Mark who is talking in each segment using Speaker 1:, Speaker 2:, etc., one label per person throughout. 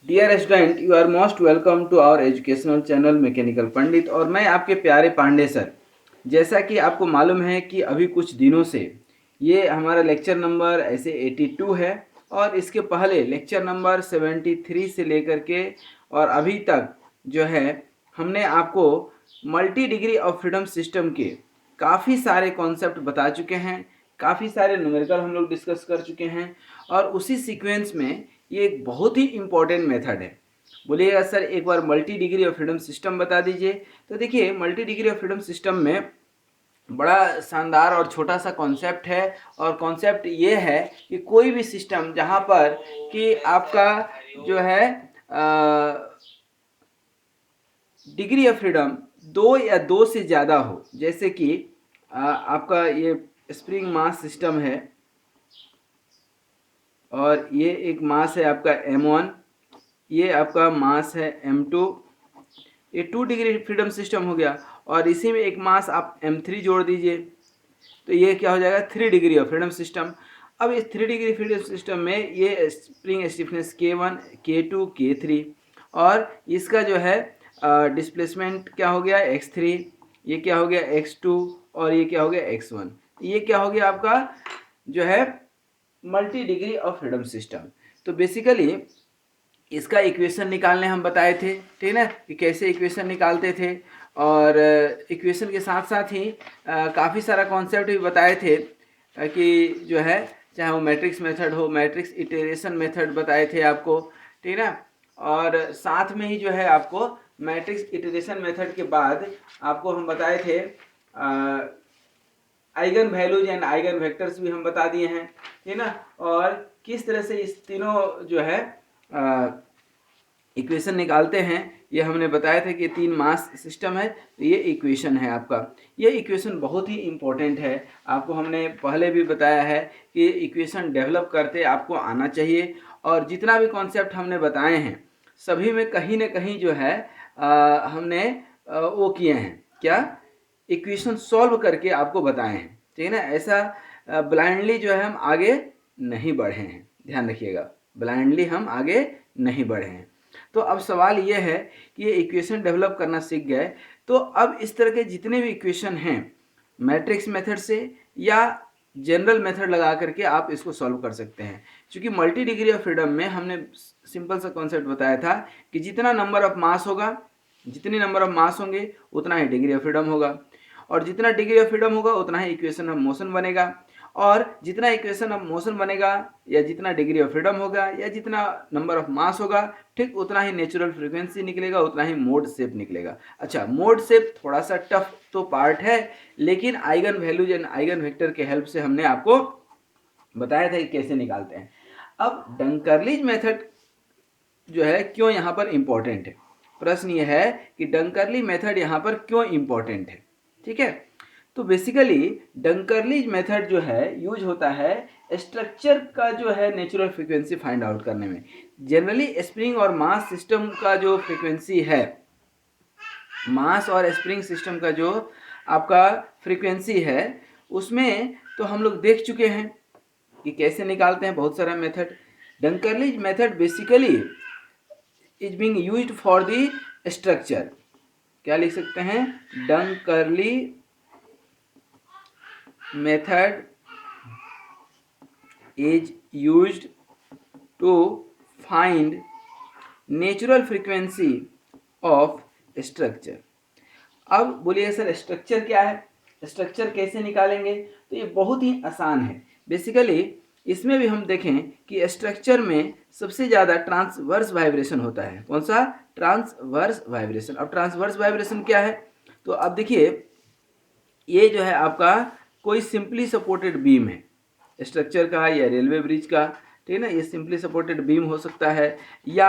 Speaker 1: Dear student, you are most welcome to our educational channel mechanical Pandit. और मैं आपके प्यारे पांडे सर। जैसा कि आपको मालूम है कि अभी कुछ दिनों से ये हमारा लेक्चर नंबर ऐसे 82 है, और इसके पहले लेक्चर नंबर 73 से लेकर के और अभी तक जो है हमने आपको multi degree of freedom system के काफ़ी सारे कॉन्सेप्ट बता चुके हैं, काफ़ी सारे न्यूमेरिकल हम लोग डिस्कस कर चुके हैं। और उसी सीक्वेंस में ये एक बहुत ही इम्पॉर्टेंट मेथड है। बोलिएगा सर एक बार multi degree of freedom system बता दीजिए। तो देखिए, multi degree of freedom system में बड़ा शानदार और छोटा सा कॉन्सेप्ट है, और कॉन्सेप्ट ये है कि कोई भी सिस्टम जहाँ पर कि आपका जो है डिग्री ऑफ फ्रीडम दो या दो से ज़्यादा हो, जैसे कि आपका ये स्प्रिंग मास सिस्टम है, और ये एक मास है आपका m1, ये आपका मास है m2। ये 2 डिग्री फ्रीडम सिस्टम हो गया, और इसी में एक मास आप m3 जोड़ दीजिए, तो ये क्या हो जाएगा 3 डिग्री ऑफ फ्रीडम सिस्टम। अब इस 3 डिग्री फ्रीडम सिस्टम में ये spring stiffness K1, K2, K3, और इसका जो है डिस्प्लेसमेंट क्या हो गया x3, ये क्या हो गया x2, और ये क्या हो गया x1। ये क्या हो गया आपका जो है multi degree of freedom system. तो बेसिकली इसका इक्वेशन निकालने हम बताए थे, ठीक है ना, कि कैसे इक्वेशन निकालते थे। और इक्वेशन के साथ साथ ही काफ़ी सारा कॉन्सेप्ट भी बताए थे, कि जो है चाहे वो मैट्रिक्स मेथड हो, मैट्रिक्स इटरेशन मेथड बताए थे आपको, ठीक है ना। और साथ में ही जो है आपको मैट्रिक्स इटरेशन मेथड के बाद आपको हम बताए थे eigen values and eigen vectors भी हम बता दिए हैं, ठीक ना। और किस तरह से इस तीनों जो है इक्वेशन निकालते हैं ये हमने बताया था कि 3 मास सिस्टम है, तो ये इक्वेशन है आपका। ये इक्वेशन बहुत ही इम्पोर्टेंट है, आपको हमने पहले भी बताया है कि इक्वेशन डेवलप करते आपको आना चाहिए। और जितना भी कॉन्सेप्ट हमने बताए हैं सभी में कहीं ना कहीं जो है हमने वो किए हैं क्या, इक्वेशन सॉल्व करके आपको बताए हैं, ठीक है ना। ऐसा ब्लाइंडली जो है हम आगे नहीं बढ़े हैं, ध्यान रखिएगा, ब्लाइंडली हम आगे नहीं बढ़े हैं। तो अब सवाल ये है कि ये इक्वेशन डेवलप करना सीख गए, तो अब इस तरह के जितने भी इक्वेशन हैं मैट्रिक्स मेथड से या जनरल मेथड लगा करके आप इसको सॉल्व कर सकते हैं। क्योंकि मल्टी डिग्री ऑफ फ्रीडम में हमने सिंपल सा कॉन्सेप्ट बताया था कि जितना नंबर ऑफ मास होगा, जितने नंबर ऑफ मास होंगे उतना ही डिग्री ऑफ फ्रीडम होगा, और जितना डिग्री ऑफ फ्रीडम होगा उतना ही इक्वेशन ऑफ मोशन बनेगा, और जितना इक्वेशन ऑफ मोशन बनेगा या जितना डिग्री ऑफ फ्रीडम होगा या जितना नंबर ऑफ मास होगा, ठीक उतना ही नेचुरल फ्रीक्वेंसी निकलेगा, उतना ही मोड शेप निकलेगा। अच्छा, मोड शेप थोड़ा सा टफ तो पार्ट है, लेकिन eigen values and eigen vector के हेल्प से हमने आपको बताया था कि कैसे निकालते हैं। अब डंकर्लिज मेथड जो है क्यों यहाँ पर इम्पोर्टेंट है, प्रश्न ये है कि डंकर्ली मेथड यहाँ पर क्यों इम्पोर्टेंट है, ठीक है। तो बेसिकली डंकर्लीज मेथड जो है यूज होता है स्ट्रक्चर का जो है नेचुरल फ्रीक्वेंसी फाइंड आउट करने में। जनरली स्प्रिंग और मास सिस्टम का जो फ्रीक्वेंसी है, मास और स्प्रिंग सिस्टम का जो आपका फ्रीक्वेंसी है, उसमें तो हम लोग देख चुके हैं कि कैसे निकालते हैं, बहुत सारा method. Dunkerley's method basically is being used for the structure. क्या लिख सकते हैं, डंकर्ली method is used to find natural frequency of structure। अब बोलिए सर स्ट्रक्चर क्या है, स्ट्रक्चर कैसे निकालेंगे, तो ये बहुत ही आसान है। बेसिकली इसमें भी हम देखें कि स्ट्रक्चर में सबसे ज़्यादा ट्रांसवर्स वाइब्रेशन होता है। कौन सा, ट्रांसवर्स वाइब्रेशन। अब ट्रांसवर्स वाइब्रेशन क्या है, तो अब देखिए ये जो है आपका कोई सिंपली सपोर्टेड बीम है, स्ट्रक्चर का या रेलवे ब्रिज का, ठीक है ना। ये सिंपली सपोर्टेड बीम हो सकता है, या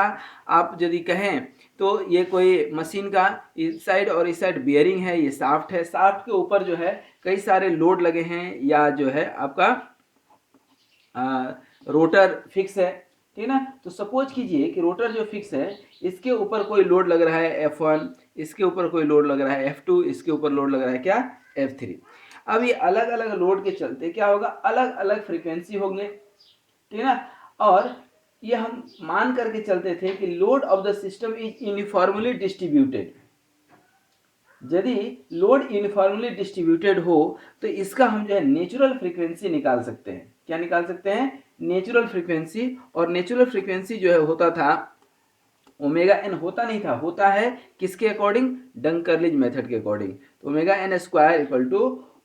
Speaker 1: आप यदि कहें तो ये कोई मशीन का इस साइड और इस साइड बियरिंग है, ये शाफ्ट है, शाफ्ट के ऊपर जो है कई सारे लोड लगे हैं, या जो है आपका रोटर फिक्स है, ठीक है ना। तो सपोज कीजिए कि रोटर जो फिक्स है इसके ऊपर कोई लोड लग रहा है F1, इसके ऊपर कोई लोड लग रहा है F2, इसके ऊपर लोड लग रहा है क्या, F3। अब ये अलग अलग लोड के चलते क्या होगा, अलग अलग फ्रीक्वेंसी होंगे, ठीक है ना। और ये हम मान करके चलते थे कि load of the system is uniformly distributed. यदि लोड यूनिफॉर्मली डिस्ट्रीब्यूटेड हो तो इसका हम जो है नेचुरल फ्रीक्वेंसी निकाल सकते हैं। क्या निकाल सकते हैं? Natural frequency. और नेचुरल फ्रीक्वेंसी जो है होता था ओमेगा एन, होता नहीं था, होता है किसके अकॉर्डिंग? डंकर्लिज मेथड के अकॉर्डिंग। तो omega n square equal to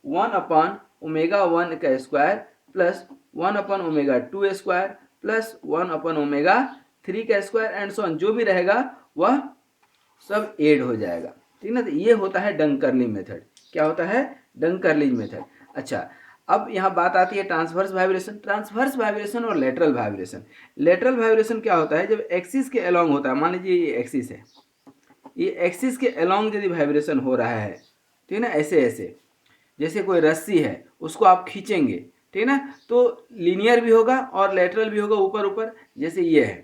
Speaker 1: 1/ओमेगा 1 का स्क्वायर प्लस 1/ओमेगा 2 स्क्वायर प्लस 1/ओमेगा 3 का स्क्वायर एंड सो ऑन, जो भी रहेगा वह सब ऐड हो जाएगा। ठीक ना? तो ये होता है डंकर्लिज मेथड। क्या होता है? डंकर्लिज मेथड। अच्छा, अब यहाँ बात आती है ट्रांसवर्स वाइब्रेशन। ट्रांसवर्स वाइब्रेशन और लेटरल वाइब्रेशन। लेटरल वाइब्रेशन क्या होता है? जब एक्सिस के अलोंग होता है, मान लीजिए ये एक्सिस है, ये एक्सिस के अलोंग यदि वाइब्रेशन हो रहा है, ठीक है ना, ऐसे ऐसे, जैसे कोई रस्सी है उसको आप खींचेंगे, ठीक है ना, तो लीनियर भी होगा और लेटरल भी होगा, ऊपर ऊपर, जैसे ये है,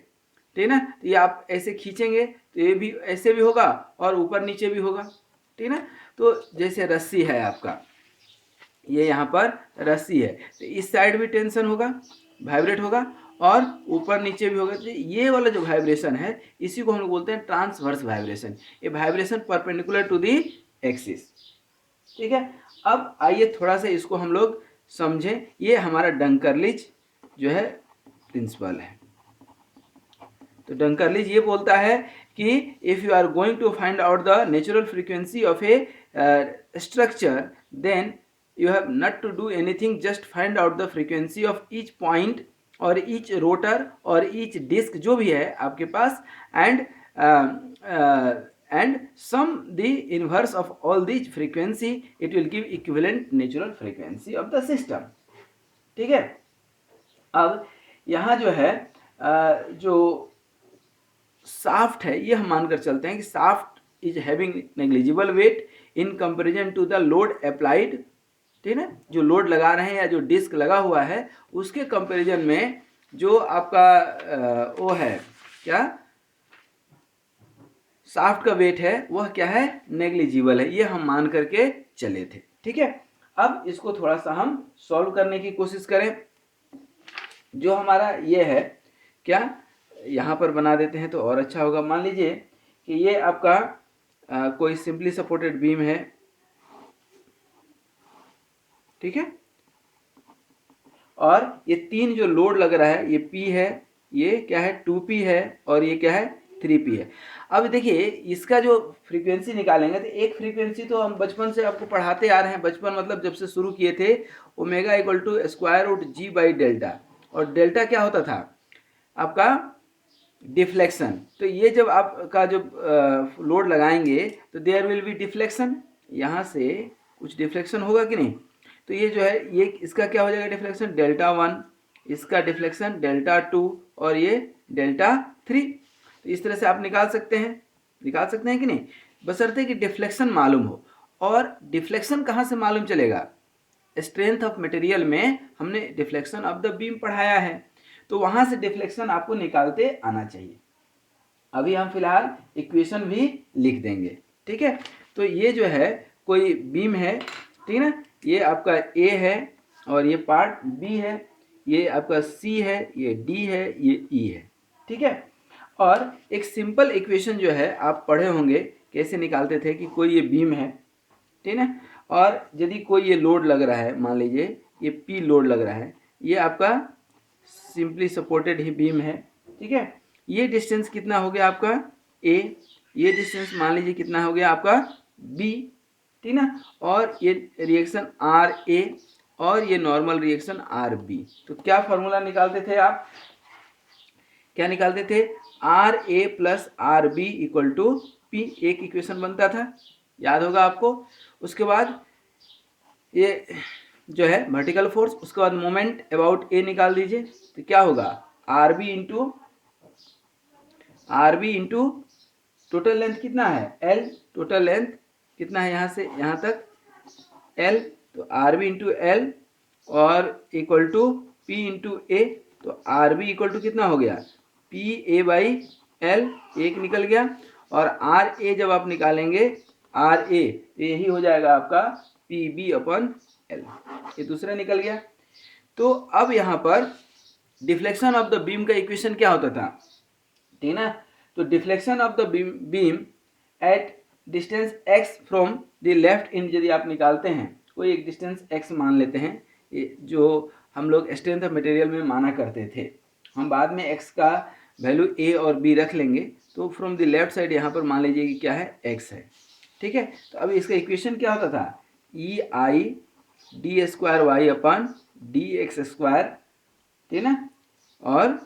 Speaker 1: ठीक है ना, तो ये आप ऐसे खींचेंगे तो ये भी ऐसे भी होगा और ऊपर नीचे भी होगा, ठीक है ना। तो जैसे रस्सी है आपका, ये यहाँ पर रस्सी है, तो इस साइड भी टेंशन होगा, वाइब्रेट होगा, और ऊपर नीचे भी होगा। तो ये वाला जो वाइब्रेशन है इसी को हम लोग बोलते हैं ट्रांसवर्स वाइब्रेशन। ये vibration perpendicular to the axis. ठीक है, अब आइए थोड़ा सा इसको हम लोग समझें। ये हमारा डंकर्लिज जो है प्रिंसिपल है। तो डंकर्लिज ये बोलता है कि if you are going to find out the natural frequency of a structure, then you have not to do anything, just find out the frequency of each point और each rotor और each disc जो भी है आपके पास, and sum the inverse of all these frequency, it will give equivalent natural frequency of the system। ठीक है, अब यहाँ जो है जो शाफ्ट है, ये हम मानकर चलते हैं कि shaft is having negligible weight in comparison to the load applied. ठीक है, जो लोड लगा रहे हैं या जो डिस्क लगा हुआ है उसके कंपैरिजन में जो आपका वो है क्या, शाफ्ट का वेट है, वह क्या है? नेग्लिजिबल है। ये हम मान करके चले थे। ठीक है, अब इसको थोड़ा सा हम सॉल्व करने की कोशिश करें। जो हमारा ये है क्या, यहाँ पर बना देते हैं तो और अच्छा होगा। मान लीजिए कि ये आपका कोई सिंपली सपोर्टेड बीम है, ठीक है, और ये तीन जो लोड लग रहा है, ये P है, ये क्या है 2P है, और ये क्या है 3P है। अब देखिए इसका जो फ्रीक्वेंसी निकालेंगे तो एक फ्रीक्वेंसी तो हम बचपन से आपको पढ़ाते आ रहे हैं, बचपन मतलब जब से शुरू किए थे, omega equal to square root G by delta. और डेल्टा क्या होता था आपका? डिफ्लेक्शन। तो ये जब आपका जब लोड लगाएंगे तो देयर विल बी डिफ्लेक्शन, यहाँ से कुछ डिफ्लेक्शन होगा कि नहीं? तो ये जो है ये इसका क्या हो जाएगा डिफ्लेक्शन? डेल्टा 1, इसका डिफ्लेक्शन डेल्टा 2, और ये डेल्टा 3। तो इस तरह से आप निकाल सकते हैं कि नहीं, बशर्ते कि डिफ्लेक्शन मालूम हो। और डिफ्लेक्शन कहाँ से मालूम चलेगा? स्ट्रेंथ ऑफ मटेरियल में हमने डिफ्लेक्शन ऑफ द बीम पढ़ाया है, तो वहाँ से डिफ्लेक्शन आपको निकालते आना चाहिए। अभी हम फिलहाल इक्वेशन भी लिख देंगे। ठीक है, तो ये जो है कोई बीम है, ठीक है ना, ये आपका ए है और ये पार्ट बी है, ये आपका सी है, ये डी है, ये ई है। ठीक है, और एक सिंपल इक्वेशन जो है आप पढ़े होंगे, कैसे निकालते थे कि कोई ये बीम है, ठीक है, और यदि कोई ये लोड लग रहा है, मान लीजिए ये पी लोड लग रहा है, ये आपका सिंपली सपोर्टेड ही बीम है। ठीक है, ये डिस्टेंस कितना हो गया आपका ए, ये डिस्टेंस मान लीजिए कितना हो गया आपका बी, ठीक ना, और ये रिएक्शन आर ए और ये नॉर्मल रिएक्शन आर बी। तो क्या फॉर्मूला निकालते थे आप? क्या निकालते थे? R A plus R B equal to P, एक इक्वेशन बनता था, याद होगा आपको। उसके बाद ये जो है वर्टिकल फोर्स, उसके बाद मोमेंट अबाउट ए निकाल दीजिए, तो क्या होगा? R B into total length कितना है एल, टोटल लेंथ कितना है यहाँ से यहाँ तक एल, तो आर बी इंटू एल और इक्वल टू पी इंटू ए। तो आर बी इक्वल टू कितना हो गया? पी ए बाई एल, एक निकल गया, और आर ए जब आप निकालेंगे आर ए तो यही हो जाएगा आपका पी बी अपन एल, ये दूसरा निकल गया। तो अब यहाँ पर डिफ्लेक्शन ऑफ द बीम का इक्वेशन क्या होता था, ठीक ना। तो deflection of the beam at distance x from the left and यदि आप निकालते हैं, कोई एक डिस्टेंस x मान लेते हैं, जो हम लोग स्ट्रेंथ ऑफ मटेरियल में माना करते थे, हम बाद में x का वैल्यू a और b रख लेंगे। तो फ्रॉम द लेफ्ट साइड यहाँ पर मान लीजिए कि क्या है, x है, ठीक है। तो अब इसका इक्वेशन क्या होता था, E I D square Y upon D X square, ठीक ना। और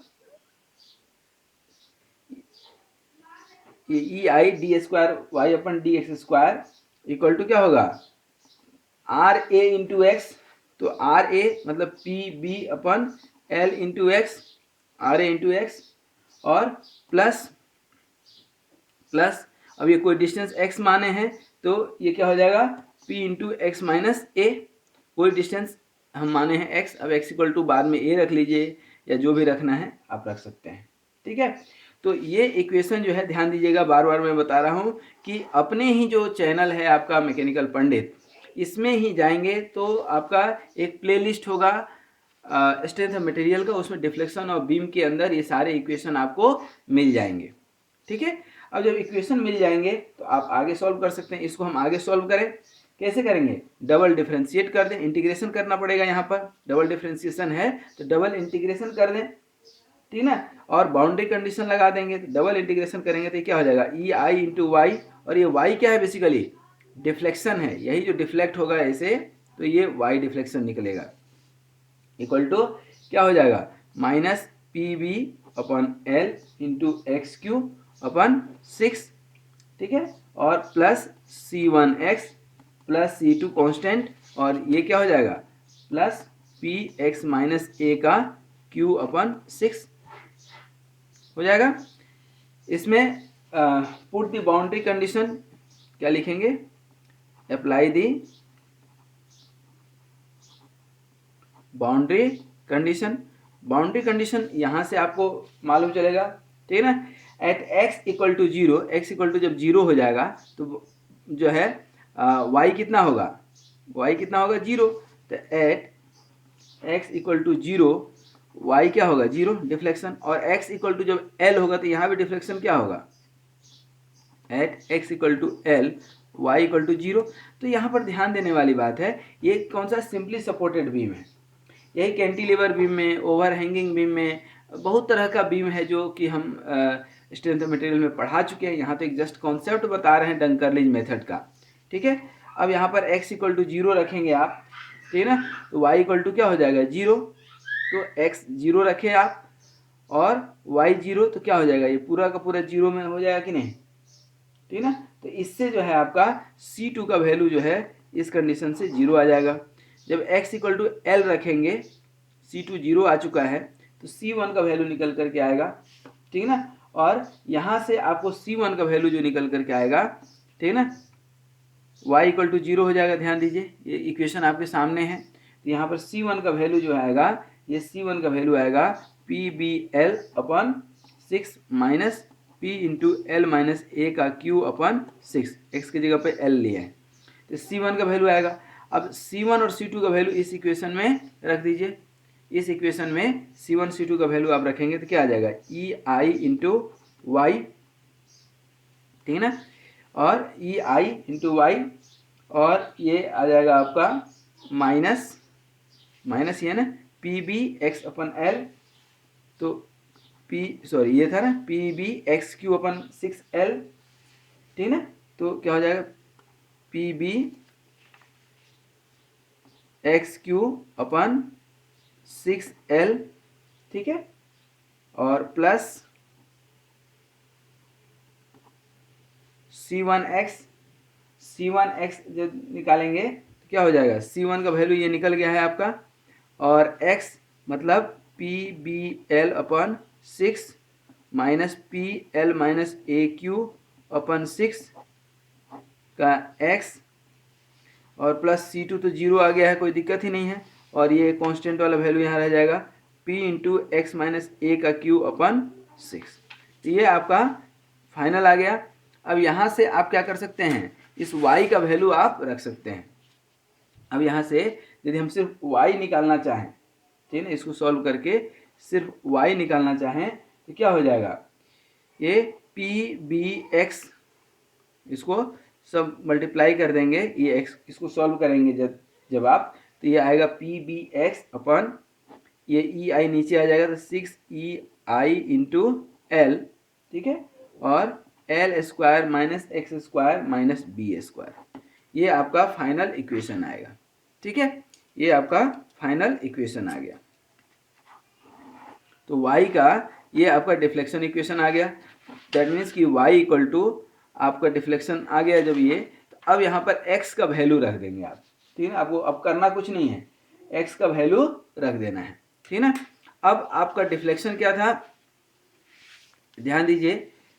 Speaker 1: ये E I D square Y upon D X square equal to क्या होगा, आर ए इंटू एक्स। तो आर ए मतलब P B upon L into X, R A into X, और plus अब ये कोई डिस्टेंस x माने हैं तो ये क्या हो जाएगा, p इंटू एक्स माइनस ए। कोई डिस्टेंस हम माने हैं x, अब x इक्वल टू बाद में a रख लीजिए या जो भी रखना है आप रख सकते हैं, ठीक है। तो ये इक्वेशन जो है ध्यान दीजिएगा, बार बार मैं बता रहा हूँ कि अपने ही जो चैनल है आपका मैकेनिकल पंडित, इसमें ही जाएंगे तो आपका एक प्लेलिस्ट होगा स्ट्रेंथ ऑफ मटेरियल का, उसमें डिफ्लेक्शन ऑफ बीम के अंदर ये सारे इक्वेशन आपको मिल जाएंगे, ठीक है। अब जब इक्वेशन मिल जाएंगे तो आप आगे सॉल्व कर सकते हैं। इसको हम आगे सॉल्व करें, कैसे करेंगे, डबल डिफ्रेंशिएट कर दें, इंटीग्रेशन करना पड़ेगा, यहाँ पर डबल डिफ्रेंशिएशन है तो डबल इंटीग्रेशन कर दें, ठीक ना। और बाउंड्री कंडीशन लगा देंगे, तो डबल इंटीग्रेशन करेंगे तो क्या हो जाएगा, ई आई इंटू वाई, और ये वाई क्या है, बेसिकली डिफ्लेक्शन है, यही जो डिफ्लेक्ट होगा ऐसे, तो ये वाई डिफ्लेक्शन निकलेगा, इक्वल टू क्या हो जाएगा, minus P B upon L into x Q upon 6, ठीक है, और plus c1x plus c2 constant, और ये क्या हो जाएगा, plus P x minus A का q अपन 6 हो जाएगा। इसमें पुट द बाउंड्री कंडीशन क्या लिखेंगे, apply the boundary condition. Boundary condition यहाँ से आपको मालूम चलेगा, ठीक है ना। At x equal to zero, x equal to जब जीरो हो जाएगा तो जो है y कितना होगा, y कितना होगा, जीरो। तो at x equal to zero y क्या होगा, जीरो डिफ्लेक्शन, और x इक्वल टू जब l होगा तो यहाँ भी डिफ्लेक्शन क्या होगा, at x equal to l y equal to zero. तो यहाँ पर ध्यान देने वाली बात है, ये कौन सा सिंपली सपोर्टेड बीम है, यही कैंटिलीवर बीम में, ओवर हैंगिंग बीम में बहुत तरह का बीम है जो कि हम स्ट्रेंथ ऑफ मटेरियल में पढ़ा चुके हैं। यहाँ तो एक जस्ट कॉन्सेप्ट बता रहे हैं डंकरलिज मेथड का, ठीक है। अब यहाँ पर x इक्वल टू जीरो रखेंगे आप, ठीक है ना, तो y इक्वल टू क्या हो जाएगा, जीरो। तो x जीरो रखे आप और y जीरो, तो क्या हो जाएगा, ये पूरा का पूरा जीरो में हो जाएगा कि नहीं, ठीक है ना। तो इससे जो है आपका C2 का वैल्यू जो है इस कंडीशन से जीरो आ जाएगा। जब x इक्वल टू एल रखेंगे, C2 जीरो आ चुका है, तो C1 का वैल्यू निकल करके आएगा, ठीक है ना। और यहाँ से आपको C1 का वैल्यू जो निकल करके आएगा, ठीक है ना, y इक्वल टू जीरो हो जाएगा। ध्यान दीजिए ये इक्वेशन आपके सामने है, तो यहाँ पर C1 का वैल्यू जो आएगा, ये C1 का वैल्यू आएगा P B L upon 6 minus P into L minus A का क्यू अपन 6, एक्स की जगह पे एल लिया है, तो C1 का वैल्यू आएगा। अब C1 और C2 का वैल्यू इस इक्वेशन में रख दीजिए, इस इक्वेशन में C1 C2 का वैल्यू आप रखेंगे तो क्या आ जाएगा, ई आई इंटू वाई, ठीक है ना, और ई आई इंटू वाई, और ये आ जाएगा आपका माइनस ये ना पी बी एक्स अपन एल, तो ये था ना पी बी एक्स क्यू अपन 6L, ठीक है ना। तो क्या हो जाएगा, पी बी एक्स क्यू अपन 6L, ठीक है, और प्लस C1x जब निकालेंगे तो क्या हो जाएगा, C1 का वैल्यू ये निकल गया है आपका, और x मतलब P B L upon 6 minus P L minus A Q upon 6 का x, और प्लस C2 तो जीरो आ गया है, कोई दिक्कत ही नहीं है, और ये कांस्टेंट वाला वैल्यू यहाँ रह जाएगा p into x minus A का क्यू अपन 6। तो ये आपका फाइनल आ गया। अब यहाँ से आप क्या कर सकते हैं, इस y का वैल्यू आप रख सकते हैं। अब यहाँ से यदि हम सिर्फ y निकालना चाहें, ठीक है ना, इसको सॉल्व करके सिर्फ y निकालना चाहें तो क्या हो जाएगा, ये पी बी एक्स, इसको सब मल्टीप्लाई कर देंगे, ये x इसको सॉल्व करेंगे जब आप, तो ये आएगा पी बी एक्स अपन ये ई आई नीचे आ जाएगा तो 6 EI इंटू एल, ठीक है, और L square minus x square minus B square, ये आपका फाइनल इक्वेशन आएगा। ठीक है, ये आपका फाइनल इक्वेशन आ गया। तो y का ये आपका डिफ्लेक्शन इक्वेशन आ गया। दैट मीन्स कि y इक्वल टू आपका डिफ्लेक्शन आ गया जब ये, तो अब यहाँ पर x का वैल्यू रख देंगे आप। ठीक है, आपको अब करना कुछ नहीं है, x का वैल्यू रख देना है। ठीक है ना। अब आपका डिफ्लेक्शन क्या था, ध्यान दीजिए,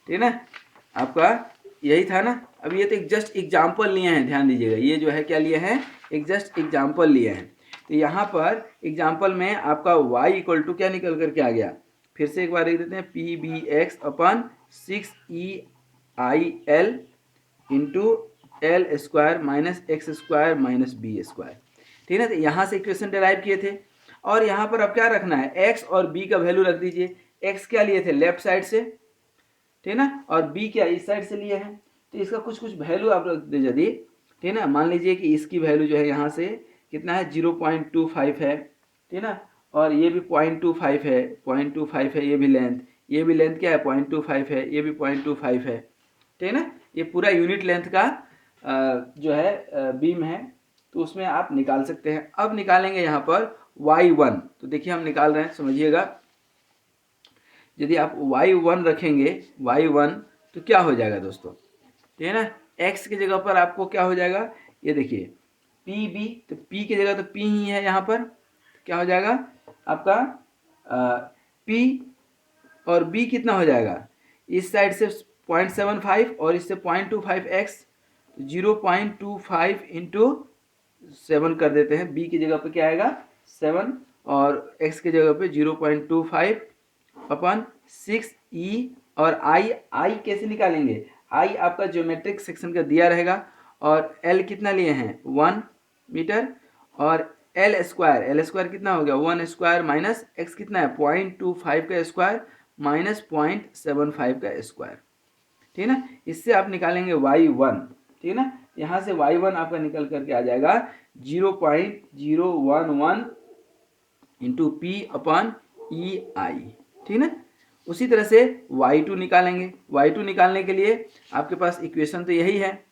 Speaker 1: ठीक है ना, आपका यही था ना। अब ये तो एक जस्ट एग्जाम्पल लिए हैं, ध्यान दीजिएगा, ये जो है क्या लिए हैं, एक जस्ट एग्जाम्पल लिए हैं। तो यहाँ पर एग्जाम्पल में आपका y इक्वल टू क्या निकल करके आ गया, फिर से एक बार लिख देते हैं, पी बी एक्स अपन 6EIL into L square minus x square minus B square. ठीक है, तो यहाँ से इक्वेशन डिराइव किए थे, और यहाँ पर अब क्या रखना है, x और b का वैल्यू रख दीजिए। x क्या लिए थे, लेफ्ट साइड से, ठीक है ना, और b क्या इस साइड से लिए हैं, तो इसका कुछ वैल्यू आप रख दीजिए यदि, ठीक है ना। मान लीजिए कि इसकी वैल्यू जो है यहाँ से कितना है, 0.25 है, ठीक है ना, और ये भी 0.25 है, 0.25 है, ये भी लेंथ क्या है 0.25 है, ये भी 0.25 है, ठीक है ना। ये पूरा यूनिट लेंथ का जो है बीम है, तो उसमें आप निकाल सकते हैं। अब निकालेंगे यहाँ पर y1, तो देखिए हम निकाल रहे हैं, समझिएगा। यदि आप y1 रखेंगे, y1 तो क्या हो जाएगा दोस्तों, ठीक है ना, x की जगह पर आपको क्या हो जाएगा, ये देखिए पी बी, तो p की जगह तो p ही है यहाँ पर, क्या हो जाएगा आपका p, और b कितना हो जाएगा, इस साइड से 0.75 और इससे 0.25x, 0.25 इंटू 7 कर देते हैं। b की जगह पे क्या आएगा 7, और x की जगह पे 0.25 अपन 6E, और I कैसे निकालेंगे, I आपका ज्योमेट्रिक सेक्शन का दिया रहेगा, और L कितना लिए हैं 1 मीटर, और एल स्क्वायर कितना हो गया 1 स्क्वायर माइनस x कितना है 0.25 का स्क्वायर माइनस 0.75 का स्क्वायर। ठीक है ना, इससे आप निकालेंगे y1, ठीक है ना। यहाँ से y1 आपका निकल करके आ जाएगा 0.011 इंटू पी अपन EI, ठीक है ना। उसी तरह से y2 निकालेंगे। y2 निकालने के लिए आपके पास इक्वेशन तो यही है।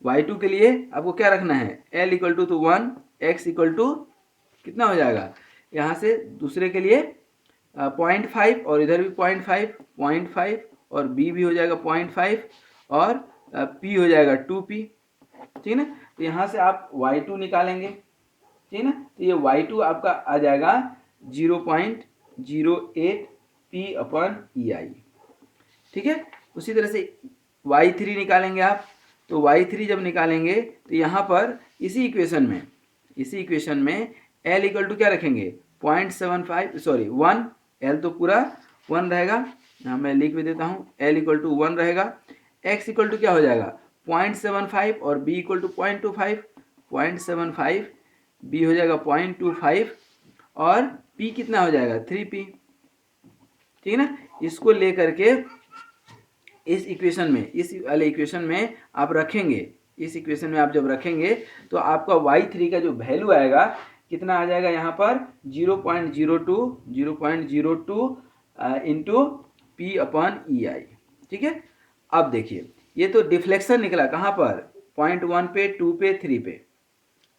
Speaker 1: y2 के लिए आपको क्या रखना है, l equal to 1, x equal to कितना हो जाएगा, यहाँ से दूसरे के लिए 0.5, और इधर भी 0.5, और b भी हो जाएगा 0.5, और p हो जाएगा 2p, ठीक है ना। तो यहाँ से आप y2 निकालेंगे, ठीक है ना, तो ये y2 आपका आ जाएगा 0.08 p अपन EI, ठीक है। उसी तरह से y3 निकालेंगे आप, तो y3 जब निकालेंगे तो यहाँ पर इसी इक्वेशन में l इक्वल टू क्या रखेंगे 0.75, सॉरी 1, l तो पूरा 1 रहेगा, यहाँ मैं लिख भी देता हूँ, l इक्वल टू 1 रहेगा, x इक्वल टू क्या हो जाएगा 0.75, और b इक्वल टू 0.25, 0.75, b हो जाएगा 0.25, और p कितना हो जाएगा 3p, ठीक है ना। इसको लेकर के इस इक्वेशन में, इस वाले इक्वेशन में आप रखेंगे, इस इक्वेशन में आप जब रखेंगे तो आपका y3 का जो वैल्यू आएगा कितना आ जाएगा, यहाँ पर 0.02 इंटू पी अपन EI, ठीक है। अब देखिए ये तो डिफ्लेक्शन निकला कहाँ पर 0.1 पे, 2 पे, 3 पे,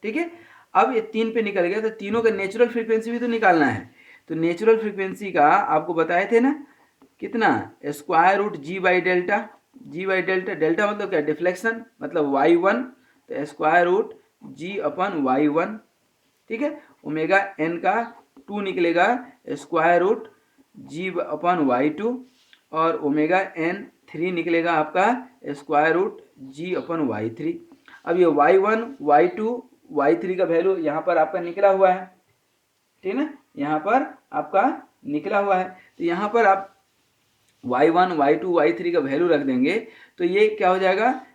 Speaker 1: ठीक है। अब ये 3 पे निकल गया, तो तीनों का नेचुरल फ्रीक्वेंसी भी तो निकालना है। तो नेचुरल फ्रीक्वेंसी का आपको बताए थे ना कितना, square root g by delta, delta मतलब क्या डिफ्लेक्शन, मतलब y1, तो स्क्वायर रूट g अपन y1, ठीक है। ओमेगा n का 2 निकलेगा स्क्वायर रूट g अपन y2, और ओमेगा n 3 निकलेगा आपका स्क्वायर रूट g अपन y3। अब ये y1, y2, y3 का वैल्यू यहाँ पर आपका निकला हुआ है, ठीक है ना, यहाँ पर आपका निकला हुआ है। तो यहाँ पर आप y1, y2, y3 का वैल्यू रख देंगे, तो ये क्या हो जाएगा,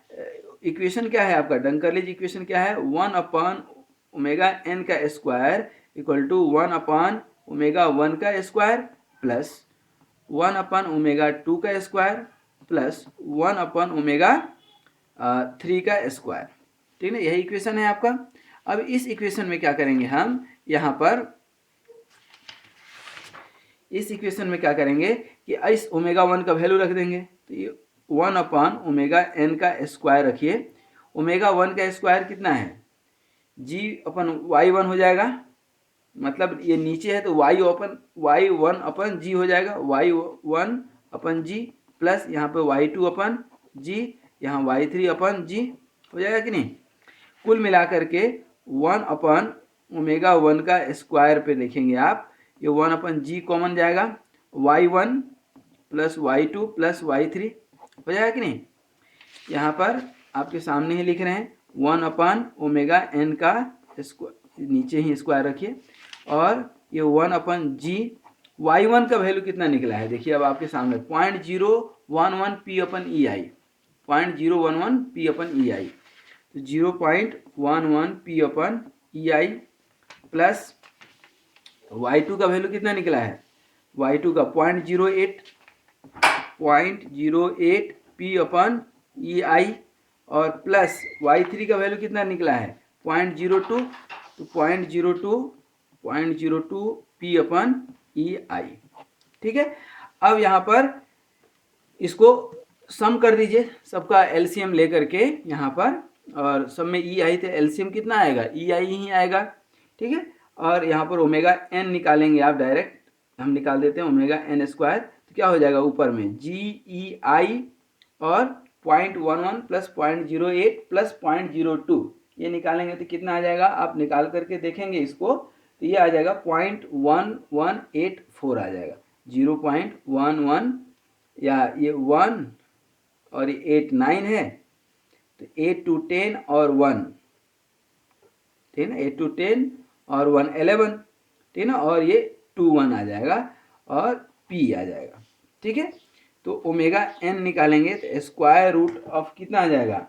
Speaker 1: इक्वेशन क्या है आपका, डंकरलिज इक्वेशन क्या है, 1 अपन ओमेगा n का स्क्वायर इक्वल टू 1 अपन ओमेगा 1 का स्क्वायर प्लस 1 अपन ओमेगा 2 का स्क्वायर प्लस 1 अपन ओमेगा 3 का स्क्वायर। ठीक है, यही इक्वेशन है आपका। अब इस इक्वेशन में क्या करेंगे हम, यहाँ पर इस इक्वेशन में क्या करेंगे कि इस ओमेगा 1 का वैल्यू रख देंगे, तो ये 1 अपन ओमेगा n का स्क्वायर रखिए। ओमेगा 1 का स्क्वायर कितना है, जी अपन y1 हो जाएगा, मतलब ये नीचे है तो y1 अपन जी हो जाएगा, y1 अपन जी प्लस यहाँ पे y2 अपन जी, यहाँ y3 अपन जी हो जाएगा कि नहीं। कुल मिलाकर के 1 अपन ओमेगा 1 का स्क्वायर पे लिखेंगे आप, ये 1 अपन जी कॉमन जाएगा, y1 plus y2 plus y3 हो जाएगा कि नहीं। यहाँ पर आपके सामने ही लिख रहे हैं 1 अपन ओमेगा n का स्क्वायर, नीचे ही स्क्वायर रखिए, और ये 1 अपन जी। y1 का वैल्यू कितना निकला है देखिए, अब आपके सामने 0.011 p अपन ई आई, 0.011 p अपन ई आई, तो 0.11 p अपन ई आई प्लस y2 का वैल्यू कितना निकला है, y2 का 0.08 p अपन ई आई, और प्लस y3 का वैल्यू कितना निकला है 0.02, तो 0.02 p अपन ई आई। ठीक है, अब यहाँ पर इसको सम कर दीजिए, सबका एलसीएम लेकर के यहाँ पर, और सब में ई आई थे, एलसीएम कितना आएगा, ई आई ही आएगा। ठीक है, और यहाँ पर ओमेगा एन निकालेंगे आप, डायरेक्ट हम निकाल देते हैं ओमेगा एन स्क्वायर, तो क्या हो जाएगा ऊपर में जी ई आई और 0.11 प्लस 0.08 प्लस 0.02, ये निकालेंगे तो कितना आ जाएगा, आप निकाल करके देखेंगे इसको, तो ये आ जाएगा 0.1184 आ जाएगा, 0.11, या ये 1 और ये 8 9 है, तो 8 to 10 और 1, ठीक है ना, 8 to 10 और 1 11, ठीक है ना, और ये 2 1 आ जाएगा और p आ जाएगा। ठीक है, तो ओमेगा n निकालेंगे तो स्क्वायर रूट ऑफ कितना आ जाएगा,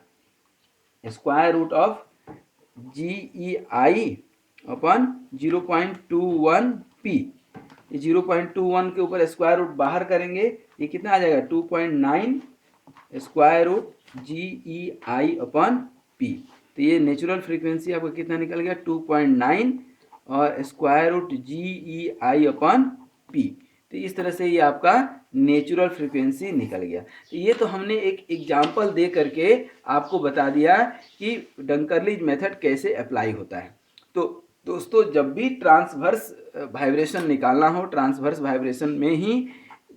Speaker 1: square root of G E I अपन 0.21 p, ये 0.21 के ऊपर स्क्वायर रूट बाहर करेंगे, ये कितना आ जाएगा 2.9 square root ji E I upon P, तो ये नेचुरल फ्रीक्वेंसी आपका कितना निकल गया 2.9 और square root ji E I upon P, तो इस तरह से ये आपका नेचुरल फ्रीक्वेंसी निकल गया। तो ये तो हमने एक एग्जाम्पल दे करके आपको बता दिया कि डंकर्लिज मेथड कैसे अप्लाई होता है। तो दोस्तों, जब भी ट्रांसवर्स वाइब्रेशन निकालना हो, ट्रांसवर्स वाइब्रेशन में ही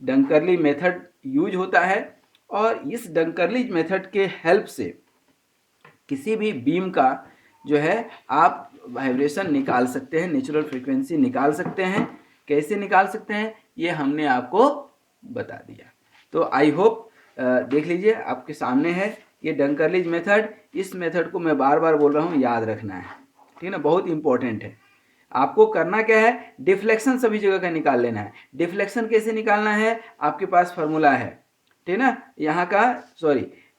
Speaker 1: डंकर्ली मेथड यूज होता है, और इस डंकर्लिज मेथड के हेल्प से किसी भी बीम का जो है आप वाइब्रेशन निकाल सकते हैं, नेचुरल फ्रीक्वेंसी निकाल सकते हैं। कैसे निकाल सकते हैं ये हमने आपको बता दिया। तो आई होप देख लीजिए, आपके सामने है ये डंकर्लिज मेथड। इस मेथड को मैं बार बार बोल रहा हूँ, याद रखना है, ठीक है ना, बहुत इंपॉर्टेंट है। आपको करना क्या है, डिफ्लेक्शन सभी जगह का निकाल लेना है। डिफ्लेक्शन कैसे निकालना है, आपके पास फार्मूला है, ठीक है ना, यहाँ का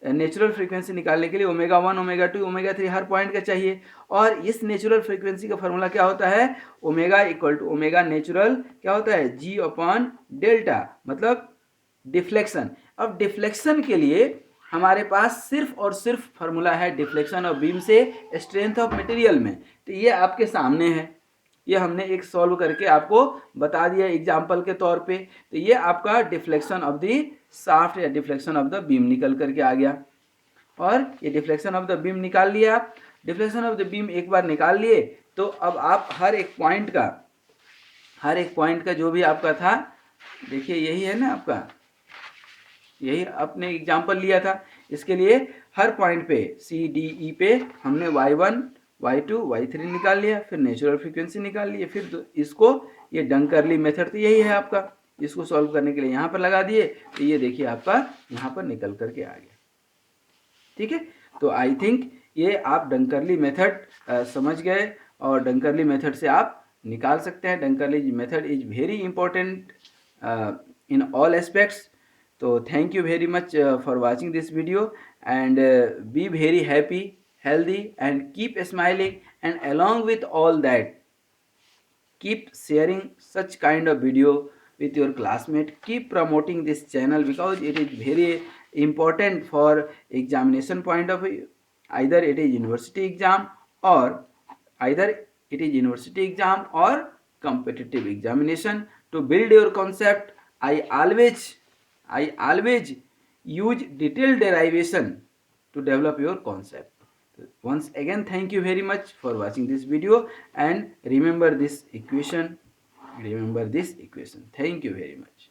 Speaker 1: नेचुरल फ्रीक्वेंसी निकालने के लिए ओमेगा 1 ओमेगा 2 ओमेगा 3 हर पॉइंट का चाहिए, और इस नेचुरल फ्रीक्वेंसी का फार्मूला क्या होता है, omega equal to omega natural क्या होता है जी अपॉन डेल्टा, मतलब डिफ्लेक्शन। अब डिफ्लेक्शन के लिए हमारे पास सिर्फ और सिर्फ फार्मूला है डिफ्लेक्शन ऑफ बीम से स्ट्रेंथ ऑफ मटेरियल में, तो ये आपके सामने है, ये हमने एक सॉल्व करके आपको बता दिया एग्जाम्पल के तौर पे। तो ये आपका डिफ्लेक्शन ऑफ द शाफ्ट या डिफ्लेक्शन ऑफ द बीम निकल करके आ गया, और ये डिफ्लेक्शन ऑफ द बीम निकाल लिया आप। डिफ्लेक्शन ऑफ द बीम एक बार निकाल लिए तो अब आप हर एक पॉइंट का जो भी आपका था, देखिए यही है ना आपका, यही आपने एग्जाम्पल लिया था, इसके लिए हर पॉइंट पे सी डी ई पे हमने y1 y2 y3 निकाल लिया, फिर नेचुरल फ्रीक्वेंसी निकाल लिए, फिर इसको ये डंकर्ली मेथड तो यही है आपका, इसको सॉल्व करने के लिए यहाँ पर लगा दिए, तो ये देखिए आपका यहाँ पर निकल करके आ गया। ठीक है, तो आई थिंक ये आप डंकर्ली मेथड समझ गए, और डंकर्ली मेथड से आप निकाल सकते हैं। Dunkerley method is very important in all aspects. तो thank you very much for watching this video, and be very happy, healthy, and keep smiling, and along with all that keep sharing such kind of video with your classmate, keep promoting this channel because it is very important for examination point of view. Either it is university exam or either it is university exam or competitive examination. To build your concept, I always use detailed derivation to develop your concept. Once again, thank you very much for watching this video, and remember this equation. Thank you very much.